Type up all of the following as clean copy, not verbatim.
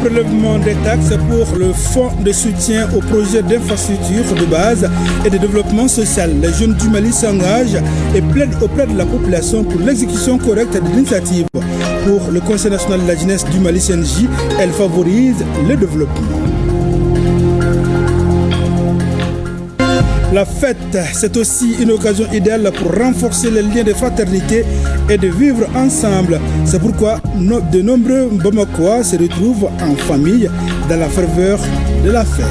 prélèvement des taxes pour le fonds de soutien aux projets d'infrastructure de base et de développement social. Les jeunes du Mali s'engagent et plaident auprès de la population pour l'exécution correcte de l'initiative. Pour le Conseil national de la jeunesse du Mali CNJ, elle favorise le développement. La fête, c'est aussi une occasion idéale pour renforcer les liens de fraternité et de vivre ensemble. C'est pourquoi de nombreux Bamakois se retrouvent en famille dans la ferveur de la fête.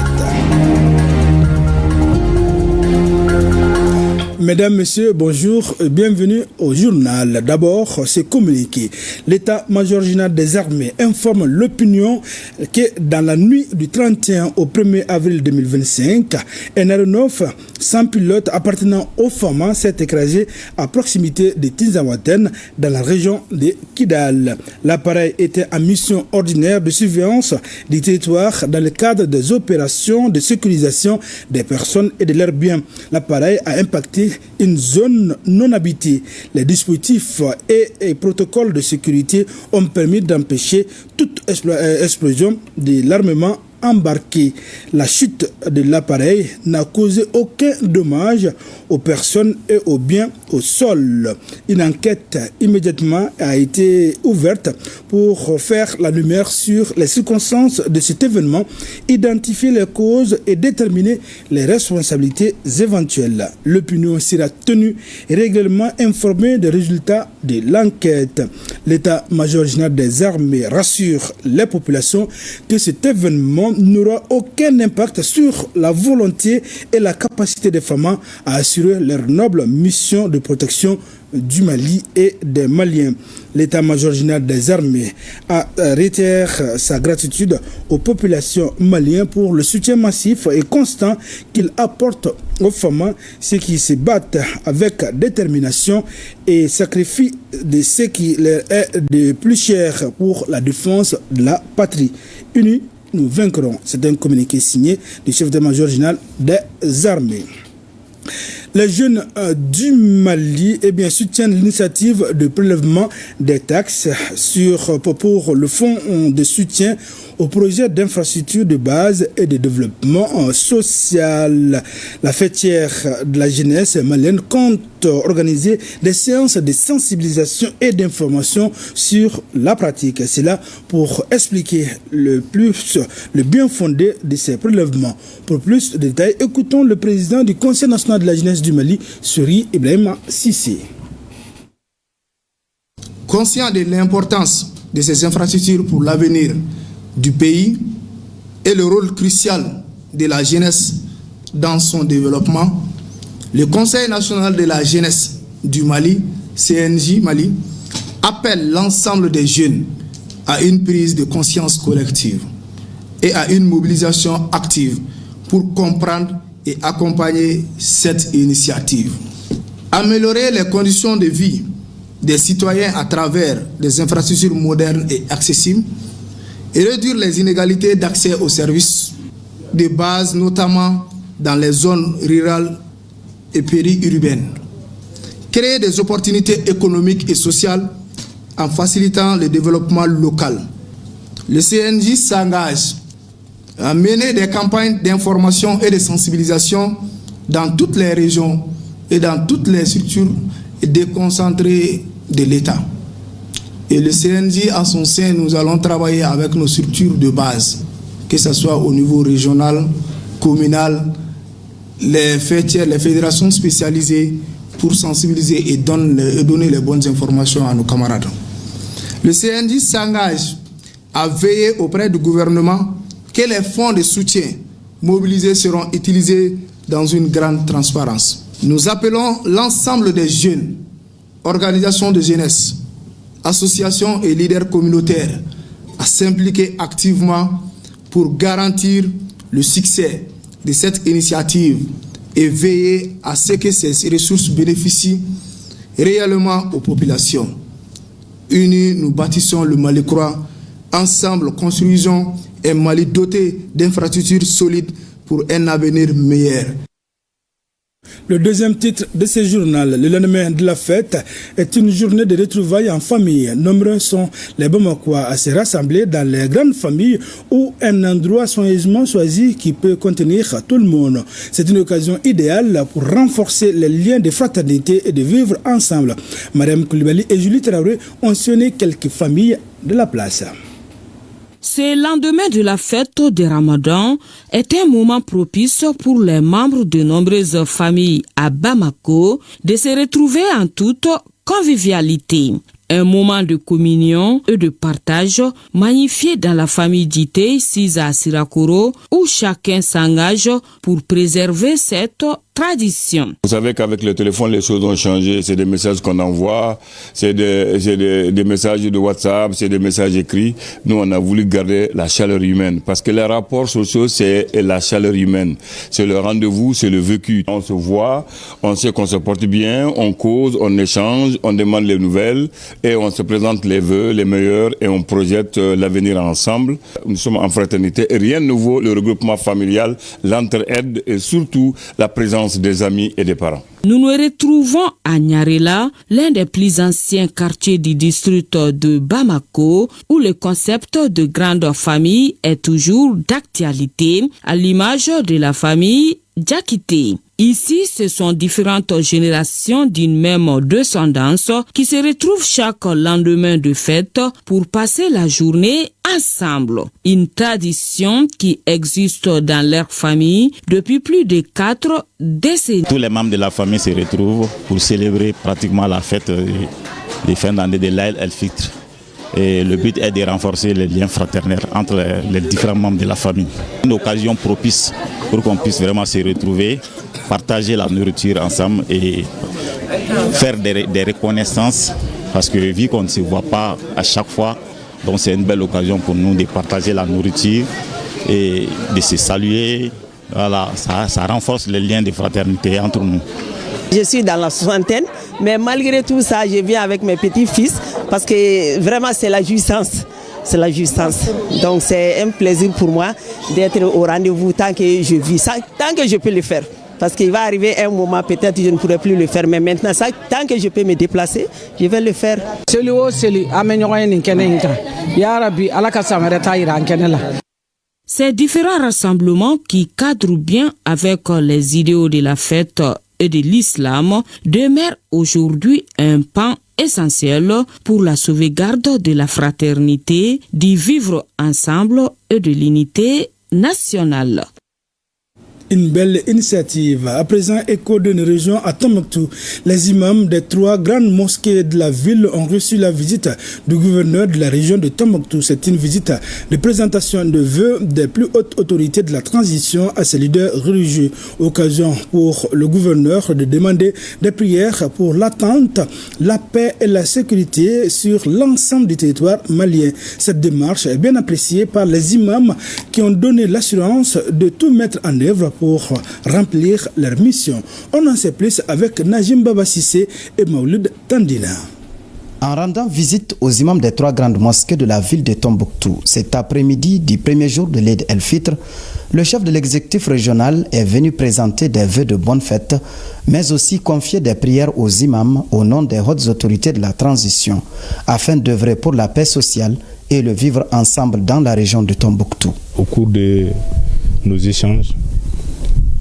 Mesdames, Messieurs, bonjour et bienvenue au journal. D'abord, c'est communiqué. L'état-major général des armées informe l'opinion que dans la nuit du 31 au 1er avril 2025, un aéronef sans pilote appartenant au FAMA s'est écrasé à proximité de Tinzawaten dans la région de Kidal. L'appareil était en mission ordinaire de surveillance du territoire dans le cadre des opérations de sécurisation des personnes et de leurs biens. L'appareil a impacté une zone non habitée. Les dispositifs et protocoles de sécurité ont permis d'empêcher toute explosion de l'armement embarqué. La chute de l'appareil n'a causé aucun dommage aux personnes et aux biens au sol. Une enquête immédiatement a été ouverte pour faire la lumière sur les circonstances de cet événement, identifier les causes et déterminer les responsabilités éventuelles. L'opinion sera tenue régulièrement informée des résultats de l'enquête. L'état-major général des armées rassure les populations que cet événement n'aura aucun impact sur la volonté et la capacité des femmes à assurer leur noble mission de protection du Mali et des Maliens. L'état-major général des armées réitère sa gratitude aux populations maliennes pour le soutien massif et constant qu'il apporte aux femmes, ceux qui se battent avec détermination et sacrifient de ce qui leur est de plus cher pour la défense de la patrie. Unis, nous vaincrons. C'est un communiqué signé du chef d'état-major général des armées. Les jeunes du Mali soutiennent l'initiative de prélèvement des taxes pour le fonds de soutien au projet d'infrastructure de base et de développement social. La fêtière de la jeunesse malienne compte organiser des séances de sensibilisation et d'information sur la pratique. C'est là pour expliquer le bien fondé de ces prélèvements. Pour plus de détails, écoutons le président du Conseil national de la jeunesse du Mali, Suri Ibrahima Sissé. Conscient de l'importance de ces infrastructures pour l'avenir du pays et le rôle crucial de la jeunesse dans son développement, le Conseil national de la jeunesse du Mali, CNJ Mali, appelle l'ensemble des jeunes à une prise de conscience collective et à une mobilisation active pour comprendre et accompagner cette initiative. Améliorer les conditions de vie des citoyens à travers des infrastructures modernes et accessibles et réduire les inégalités d'accès aux services de base, notamment dans les zones rurales et périurbaines. Créer des opportunités économiques et sociales en facilitant le développement local. Le CNJ s'engage à mener des campagnes d'information et de sensibilisation dans toutes les régions et dans toutes les structures déconcentrées de l'État. Et le CNJ, en son sein, nous allons travailler avec nos structures de base, que ce soit au niveau régional, communal, les fêtières, les fédérations spécialisées, pour sensibiliser et donner les bonnes informations à nos camarades. Le CNJ s'engage à veiller auprès du gouvernement que les fonds de soutien mobilisés seront utilisés dans une grande transparence. Nous appelons l'ensemble des jeunes, organisations de jeunesse, associations et leaders communautaires à s'impliquer activement pour garantir le succès de cette initiative et veiller à ce que ces ressources bénéficient réellement aux populations. Unis, nous bâtissons le Mali croix. Ensemble, construisons un Mali doté d'infrastructures solides pour un avenir meilleur. Le deuxième titre de ce journal, le lendemain de la fête, est une journée de retrouvailles en famille. Nombreux sont les Bamakois à se rassembler dans les grandes familles ou un endroit soigneusement choisi qui peut contenir tout le monde. C'est une occasion idéale pour renforcer les liens de fraternité et de vivre ensemble. Mariam Koulibaly et Julie Traoré ont sonné quelques familles de la place. Ce lendemain de la fête de Ramadan est un moment propice pour les membres de nombreuses familles à Bamako de se retrouver en toute convivialité. Un moment de communion et de partage magnifié dans la famille Dité, Sisa Sirakoro, où chacun s'engage pour préserver cette tradition. Vous savez qu'avec le téléphone, les choses ont changé. C'est des messages qu'on envoie, c'est des messages de WhatsApp, c'est des messages écrits. Nous, on a voulu garder la chaleur humaine parce que les rapports sociaux, c'est la chaleur humaine. C'est le rendez-vous, c'est le vécu. On se voit, on sait qu'on se porte bien, on cause, on échange, on demande les nouvelles et on se présente les vœux, les meilleurs et on projette l'avenir ensemble. Nous sommes en fraternité et rien de nouveau, le regroupement familial, l'entraide et surtout la présence des amis et des parents. Nous nous retrouvons à Nyarela, l'un des plus anciens quartiers du district de Bamako, où le concept de grande famille est toujours d'actualité, à l'image de la famille Diakité. Ici, ce sont différentes générations d'une même descendance qui se retrouvent chaque lendemain de fête pour passer la journée ensemble. Une tradition qui existe dans leur famille depuis plus de 4 décennies. Tous les membres de la famille se retrouvent pour célébrer pratiquement la fête de fin d'année de l'Aïd el-Fitr. Et le but est de renforcer les liens fraternels entre les différents membres de la famille. Une occasion propice pour qu'on puisse vraiment se retrouver, partager la nourriture ensemble et faire des reconnaissances parce que vu qu'on ne se voit pas à chaque fois, donc c'est une belle occasion pour nous de partager la nourriture et de se saluer. Voilà, ça renforce les liens de fraternité entre nous. Je suis dans la soixantaine, mais malgré tout ça, je viens avec mes petits-fils parce que vraiment c'est la jouissance. C'est la jouissance. Donc c'est un plaisir pour moi d'être au rendez-vous tant que je vis ça, tant que je peux le faire. Parce qu'il va arriver un moment, peut-être je ne pourrai plus le faire, mais maintenant, ça, tant que je peux me déplacer, je vais le faire. Ces différents rassemblements qui cadrent bien avec les idéaux de la fête et de l'islam demeurent aujourd'hui un pan essentiel pour la sauvegarde de la fraternité, du vivre ensemble et de l'unité nationale. Une belle initiative. À présent, écho d'une région à Tombouctou. Les imams des 3 grandes mosquées de la ville ont reçu la visite du gouverneur de la région de Tombouctou. C'est une visite de présentation de vœux des plus hautes autorités de la transition à ces leaders religieux. Occasion pour le gouverneur de demander des prières pour l'attente, la paix et la sécurité sur l'ensemble du territoire malien. Cette démarche est bien appréciée par les imams qui ont donné l'assurance de tout mettre en œuvre pour remplir leur mission. On en sait plus avec Najim Baba Sissé et Maouloud Tandina. En rendant visite aux imams des 3 grandes mosquées de la ville de Tombouctou, cet après-midi du premier jour de l'Eid el-Fitr, le chef de l'exécutif régional est venu présenter des vœux de bonne fête, mais aussi confier des prières aux imams au nom des hautes autorités de la transition, afin d'œuvrer pour la paix sociale et le vivre ensemble dans la région de Tombouctou. Au cours de nos échanges,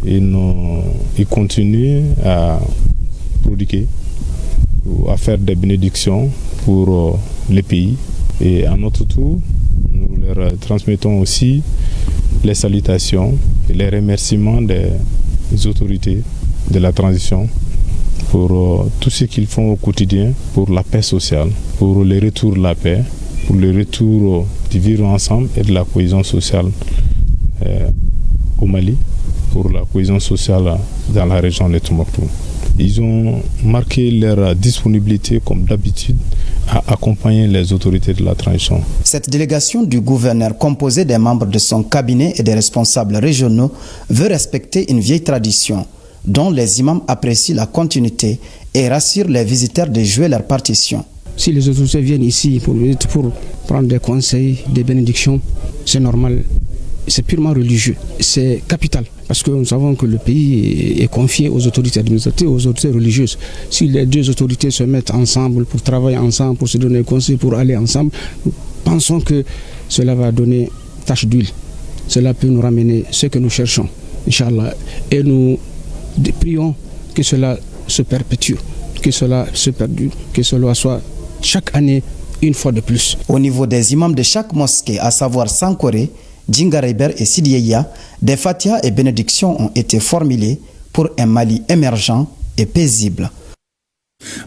ils continuent à prodiguer, à faire des bénédictions pour les pays. Et à notre tour, nous leur transmettons aussi les salutations et les remerciements des autorités de la transition pour tout ce qu'ils font au quotidien pour la paix sociale, pour le retour de la paix, pour le retour du vivre ensemble et de la cohésion sociale au Mali, pour la cohésion sociale dans la région de Tombouctou. Ils ont marqué leur disponibilité, comme d'habitude, à accompagner les autorités de la transition. Cette délégation du gouverneur, composée des membres de son cabinet et des responsables régionaux, veut respecter une vieille tradition, dont les imams apprécient la continuité et rassurent les visiteurs de jouer leur partition. Si les autorités viennent ici pour prendre des conseils, des bénédictions, c'est normal. c'est purement religieux. C'est capital. Parce que nous savons que le pays est confié aux autorités administratives, aux autorités religieuses. Si les deux autorités se mettent ensemble pour travailler ensemble, pour se donner conseil, pour aller ensemble, nous pensons que cela va donner tache d'huile. Cela peut nous ramener ce que nous cherchons, Inch'Allah. Et nous prions que cela se perpétue, que cela se perdure, que cela soit chaque année une fois de plus. Au niveau des imams de chaque mosquée, à savoir Sankoré, Djingareber et Sidieya, des fatias et bénédictions ont été formulées pour un Mali émergent et paisible.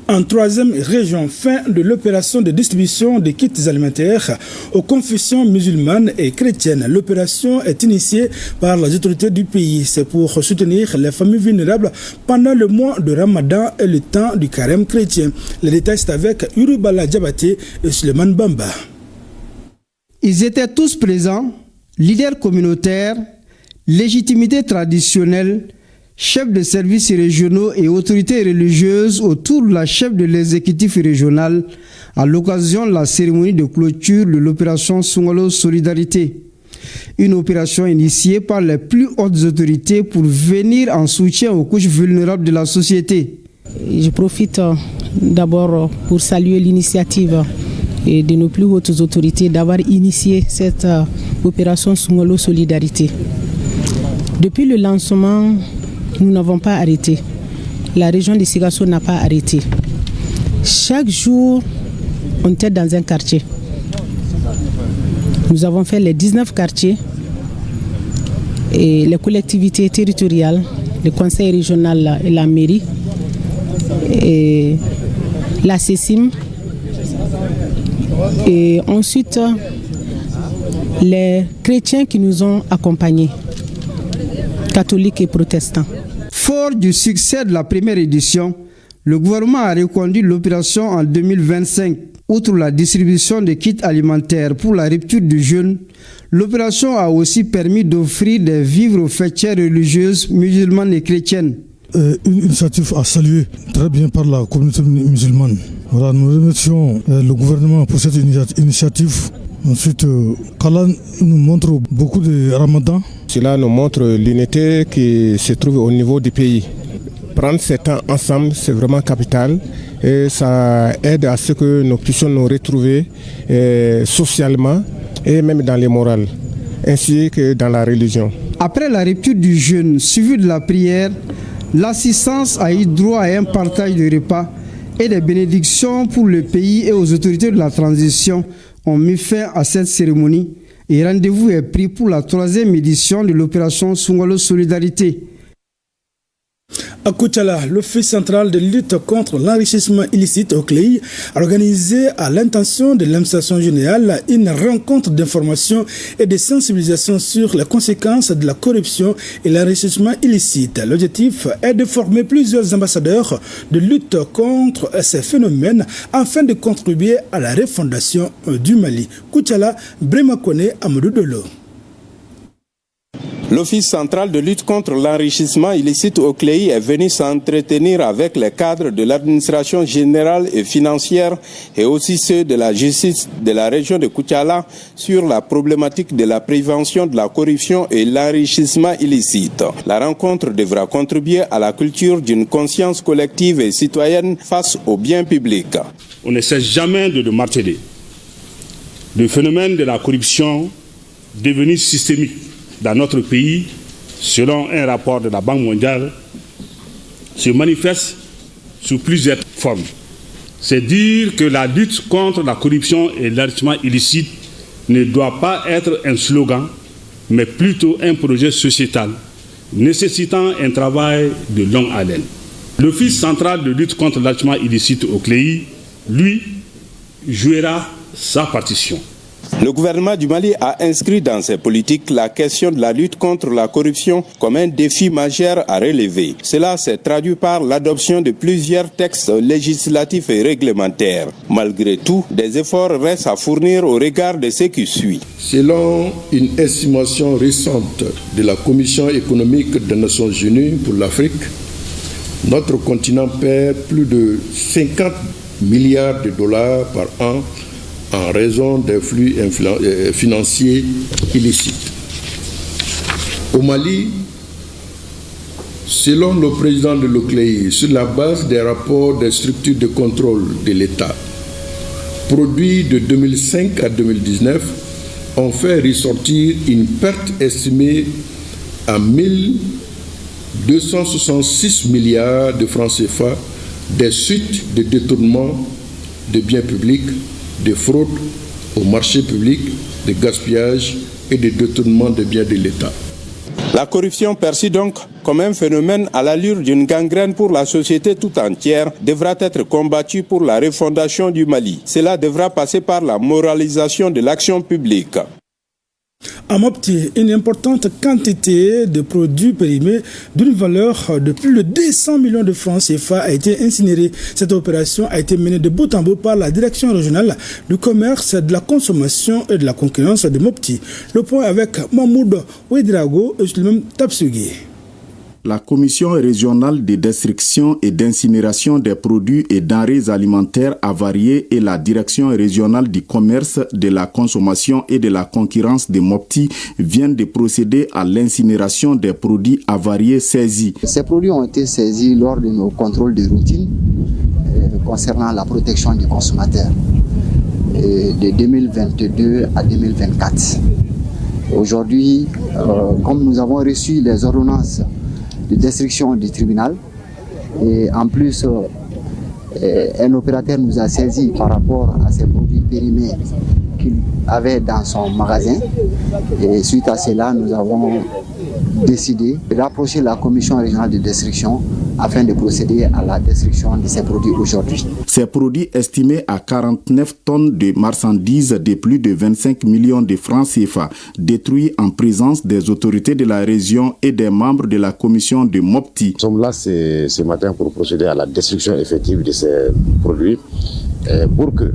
En troisième région, fin de l'opération de distribution de kits alimentaires aux confessions musulmanes et chrétiennes. L'opération est initiée par les autorités du pays. C'est pour soutenir les familles vulnérables pendant le mois de Ramadan et le temps du carême chrétien. Les détails, c'est avec Urubala Diabaté et Suleiman Bamba. Ils étaient tous présents, leaders communautaires, légitimité traditionnelle, chefs de services régionaux et autorités religieuses autour de la chef de l'exécutif régional à l'occasion de la cérémonie de clôture de l'opération Sungalo Solidarité. Une opération initiée par les plus hautes autorités pour venir en soutien aux couches vulnérables de la société. Je profite d'abord pour saluer l'initiative de nos plus hautes autorités d'avoir initié cette opération Sungalo Solidarité. Depuis le lancement, nous n'avons pas arrêté. La région de Sigasso n'a pas arrêté. Chaque jour, on était dans un quartier. Nous avons fait les 19 quartiers et les collectivités territoriales, le conseil régional et la mairie, et la CECIM, et ensuite les chrétiens qui nous ont accompagnés, catholiques et protestants. Fort du succès de la première édition, le gouvernement a reconduit l'opération en 2025. Outre la distribution de kits alimentaires pour la rupture du jeûne, l'opération a aussi permis d'offrir des vivres aux fêtières religieuses musulmanes et chrétiennes. Une initiative à saluer très bien par la communauté musulmane. Voilà, nous remercions le gouvernement pour cette initiative. Ensuite, Kalan nous montre beaucoup de Ramadan. Cela nous montre l'unité qui se trouve au niveau du pays. Prendre ce temps ensemble, c'est vraiment capital et ça aide à ce que nous puissions nous retrouver socialement et même dans les morales, ainsi que dans la religion. Après la rupture du jeûne suivie de la prière, l'assistance a eu droit à un partage de repas et des bénédictions pour le pays et aux autorités de la transition ont mis fin à cette cérémonie et rendez-vous est pris pour la 3e édition de l'opération Sungalo Solidarité. À Koutiala, l'Office central de lutte contre l'enrichissement illicite au CLEI a organisé à l'intention de l'administration générale une rencontre d'information et de sensibilisation sur les conséquences de la corruption et l'enrichissement illicite. L'objectif est de former plusieurs ambassadeurs de lutte contre ces phénomènes afin de contribuer à la refondation du Mali. Koutiala, Bremakone, Amadou Dolo. L'Office central de lutte contre l'enrichissement illicite au CLEI est venu s'entretenir avec les cadres de l'administration générale et financière et aussi ceux de la justice de la région de Koutiala sur la problématique de la prévention de la corruption et l'enrichissement illicite. La rencontre devra contribuer à la culture d'une conscience collective et citoyenne face au bien public. On ne cesse jamais de le marteler. Le phénomène de la corruption devenu systémique dans notre pays, selon un rapport de la Banque mondiale, se manifeste sous plusieurs formes. C'est dire que la lutte contre la corruption et l'enrichissement illicite ne doit pas être un slogan, mais plutôt un projet sociétal nécessitant un travail de longue haleine. L'Office central de lutte contre l'enrichissement illicite au CLEI, lui, jouera sa partition. Le gouvernement du Mali a inscrit dans ses politiques la question de la lutte contre la corruption comme un défi majeur à relever. Cela s'est traduit par l'adoption de plusieurs textes législatifs et réglementaires. Malgré tout, des efforts restent à fournir au regard de ce qui suit. Selon une estimation récente de la Commission économique des Nations Unies pour l'Afrique, notre continent perd plus de 50 milliards de dollars par an en raison des flux financiers illicites. Au Mali, selon le président de l'OCLEI, sur la base des rapports des structures de contrôle de l'État, produits de 2005 à 2019, ont fait ressortir une perte estimée à 1266 milliards de francs CFA des suites de détournement de biens publics, de fraude au marché public, de gaspillage et de détournement de biens de l'État. La corruption persiste donc comme un phénomène à l'allure d'une gangrène pour la société tout entière, devra être combattue pour la refondation du Mali. Cela devra passer par la moralisation de l'action publique. À Mopti, une importante quantité de produits périmés d'une valeur de plus de 200 millions de francs CFA a été incinérée. Cette opération a été menée de bout en bout par la direction régionale du commerce, de la consommation et de la concurrence de Mopti. Le point avec Mahmoud Ouedraogo et Suleiman Tapsugui. La commission régionale de destruction et d'incinération des produits et denrées alimentaires avariés et la direction régionale du commerce, de la consommation et de la concurrence de Mopti viennent de procéder à l'incinération des produits avariés saisis. Ces produits ont été saisis lors de nos contrôles de routine concernant la protection du consommateur de 2022 à 2024. Aujourd'hui, comme nous avons reçu les ordonnances de destruction du tribunal et en plus un opérateur nous a saisi par rapport à ces produits périmés qu'il avait dans son magasin et suite à cela nous avons décidé de rapprocher la commission régionale de destruction afin de procéder à la destruction de ces produits aujourd'hui. Ces produits estimés à 49 tonnes de marchandises de plus de 25 millions de francs CFA, détruits en présence des autorités de la région et des membres de la commission de Mopti. Nous sommes là ce matin pour procéder à la destruction effective de ces produits pour que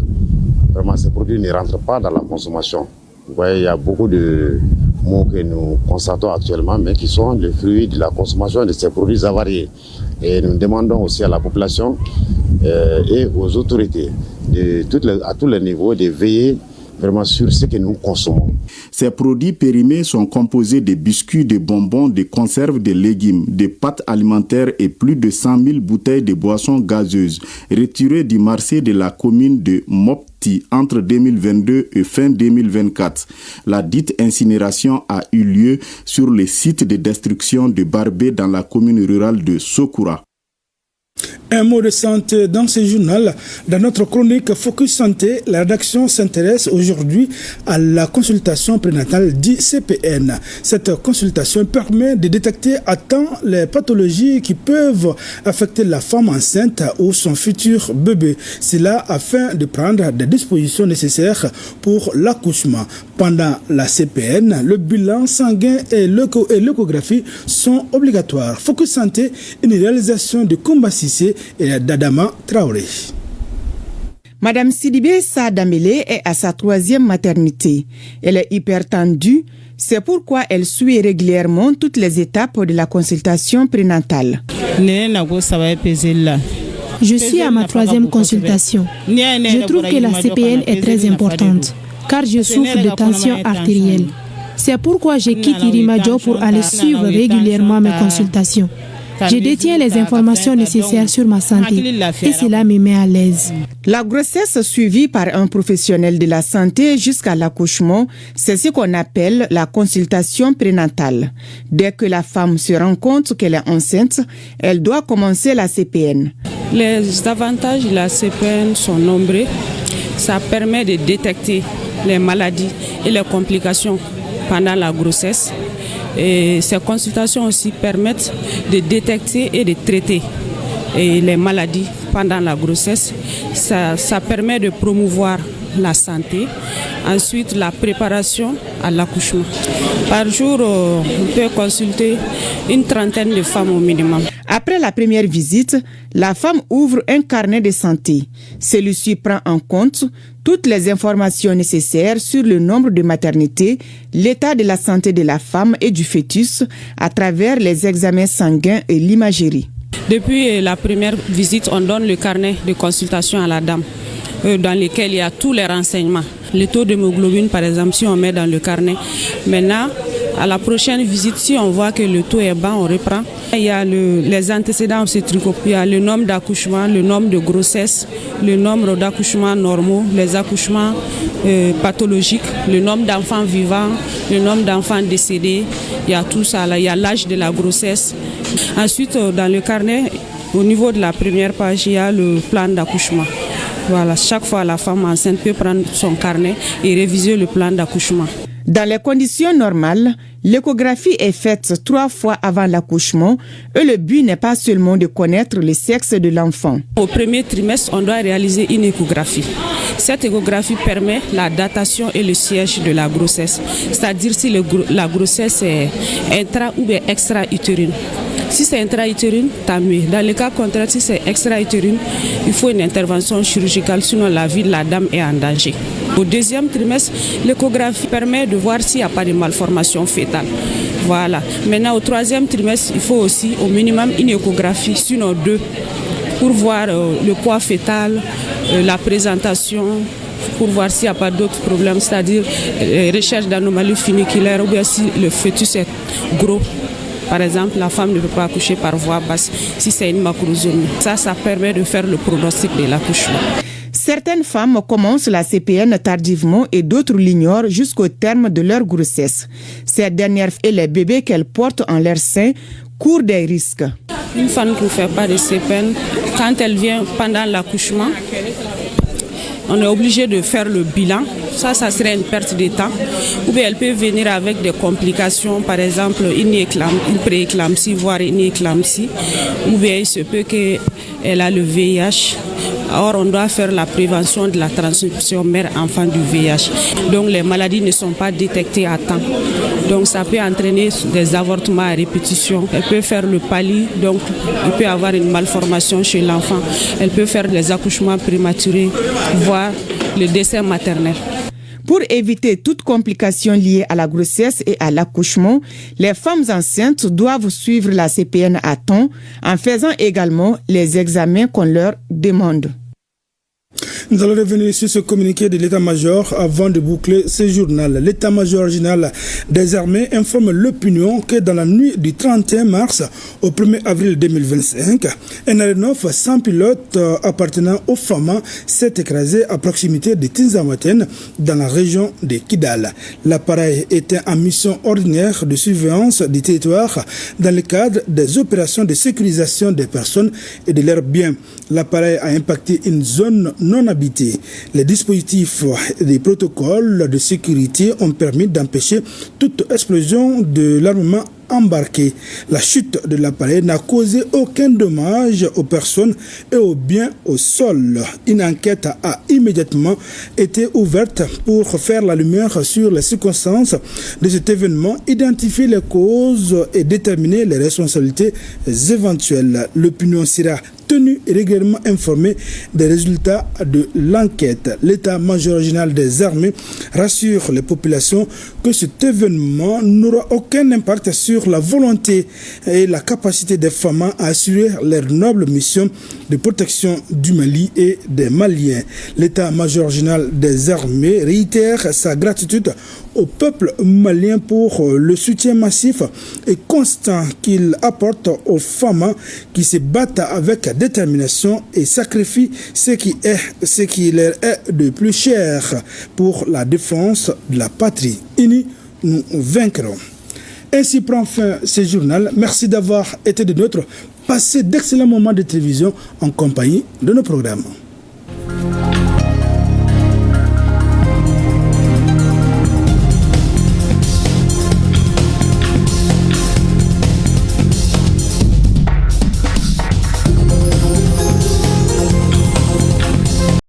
vraiment ces produits ne rentrent pas dans la consommation. Vous voyez, il y a beaucoup de mots que nous constatons actuellement, mais qui sont le fruit de la consommation de ces produits avariés. Et nous demandons aussi à la population et aux autorités à tous les niveaux de veiller vraiment sur ce que nous consommons. Ces produits périmés sont composés de biscuits, de bonbons, de conserves, de légumes, de pâtes alimentaires et plus de 100 000 bouteilles de boissons gazeuses retirées du marché de la commune de Mopti entre 2022 et fin 2024. La dite incinération a eu lieu sur le site de destruction de Barbé dans la commune rurale de Sokoura. Un mot de santé dans ce journal. Dans notre chronique Focus Santé, la rédaction s'intéresse aujourd'hui à la consultation prénatale dite CPN. Cette consultation permet de détecter à temps les pathologies qui peuvent affecter la femme enceinte ou son futur bébé. C'est là afin de prendre des dispositions nécessaires pour l'accouchement. Pendant la CPN, le bilan sanguin et l'échographie sont obligatoires. Focus Santé, une réalisation de Combat Cissé et d'Adama Traoré. Madame Sidibé Sadamele est à sa 3e maternité. Elle est hypertendue, c'est pourquoi elle suit régulièrement toutes les étapes de la consultation prénatale. Je suis à ma 3e consultation. Je trouve que la CPN est très importante, car je souffre de tension artérielle. C'est pourquoi je quitte Irimadio pour aller suivre régulièrement mes consultations. Je détiens les informations nécessaires sur ma santé et cela me met à l'aise. La grossesse suivie par un professionnel de la santé jusqu'à l'accouchement, c'est ce qu'on appelle la consultation prénatale. Dès que la femme se rend compte qu'elle est enceinte, elle doit commencer la CPN. Les avantages de la CPN sont nombreux. Ça permet de détecter les maladies et les complications pendant la grossesse. Et ces consultations aussi permettent de détecter et de traiter les maladies pendant la grossesse. Ça permet de promouvoir la santé. Ensuite, la préparation à l'accouchement. Par jour, on peut consulter une trentaine de femmes au minimum. Après la première visite, la femme ouvre un carnet de santé. Celui-ci prend en compte toutes les informations nécessaires sur le nombre de maternités, l'état de la santé de la femme et du fœtus à travers les examens sanguins et l'imagerie. Depuis la première visite, on donne le carnet de consultation à la dame, dans lequel il y a tous les renseignements. Le taux d'hémoglobine, par exemple, si on met dans le carnet. Maintenant, À la prochaine visite, si on voit que le taux est bas, on reprend. Il y a les antécédents obstétricaux, il y a le nombre d'accouchements, le nombre de grossesses, le nombre d'accouchements normaux, les accouchements pathologiques, le nombre d'enfants vivants, le nombre d'enfants décédés. Il y a tout ça là, il y a l'âge de la grossesse. Ensuite, dans le carnet, au niveau de la première page, il y a le plan d'accouchement. Voilà, chaque fois la femme enceinte peut prendre son carnet et réviser le plan d'accouchement. Dans les conditions normales, l'échographie est faite 3 fois avant l'accouchement et le but n'est pas seulement de connaître le sexe de l'enfant. Au premier trimestre, on doit réaliser une échographie. Cette échographie permet la datation et le siège de la grossesse, c'est-à-dire si la grossesse est intra- ou extra-utérine. Si c'est intra-utérine, tant mieux. Dans le cas contraire, si c'est extra-utérine, il faut une intervention chirurgicale, sinon la vie de la dame est en danger. Au deuxième trimestre, l'échographie permet de voir s'il n'y a pas de malformation fétale. Voilà. Maintenant, au troisième trimestre, il faut aussi au minimum une échographie, sinon 2, pour voir le poids fœtal, la présentation, pour voir s'il n'y a pas d'autres problèmes, c'est-à-dire recherche d'anomalies funiculaires ou bien si le fœtus est gros. Par exemple, la femme ne peut pas accoucher par voie basse si c'est une macrosomie. Ça permet de faire le pronostic de l'accouchement. Certaines femmes commencent la CPN tardivement et d'autres l'ignorent jusqu'au terme de leur grossesse. Ces dernières et les bébés qu'elles portent en leur sein courent des risques. Une femme qui ne fait pas de CPN, quand elle vient pendant l'accouchement, on est obligé de faire le bilan. Ça serait une perte de temps. Ou bien elle peut venir avec des complications, par exemple une pré-éclampsie, voire une éclampsie. Ou bien il se peut qu'elle a le VIH. Or, on doit faire la prévention de la transmission mère-enfant du VIH. Donc, les maladies ne sont pas détectées à temps. Donc, ça peut entraîner des avortements à répétition. Elle peut faire le pali, donc il peut avoir une malformation chez l'enfant. Elle peut faire des accouchements prématurés, voire le décès maternel. Pour éviter toute complication liée à la grossesse et à l'accouchement, les femmes enceintes doivent suivre la CPN à temps en faisant également les examens qu'on leur demande. Nous allons revenir sur ce communiqué de l'état-major avant de boucler ce journal. L'état-major original des armées informe l'opinion que dans la nuit du 31 mars au 1er avril 2025, un aéronef sans pilote appartenant aux FAMA s'est écrasé à proximité de Tinzamaten dans la région de Kidal. L'appareil était en mission ordinaire de surveillance du territoire dans le cadre des opérations de sécurisation des personnes et de leurs biens. L'appareil a impacté une zone non habitée. Les dispositifs et les protocoles de sécurité ont permis d'empêcher toute explosion de l'armement embarqué. La chute de l'appareil n'a causé aucun dommage aux personnes et aux biens au sol. Une enquête a immédiatement été ouverte pour faire la lumière sur les circonstances de cet événement, identifier les causes et déterminer les responsabilités éventuelles. L'opinion sera tenue et régulièrement informée des résultats de l'enquête. L'état-major original des armées rassure les populations que cet événement n'aura aucun impact sur la volonté et la capacité des femmes à assurer leur noble mission de protection du Mali et des Maliens. L'état-major original des armées réitère sa gratitude au peuple malien pour le soutien massif et constant qu'il apporte aux femmes qui se battent avec détermination et sacrifient ce qui leur est de plus cher pour la défense de la patrie. Unis, nous vaincrons. Ainsi prend fin ce journal. Merci d'avoir été de nôtres. Passez d'excellents moments de télévision en compagnie de nos programmes.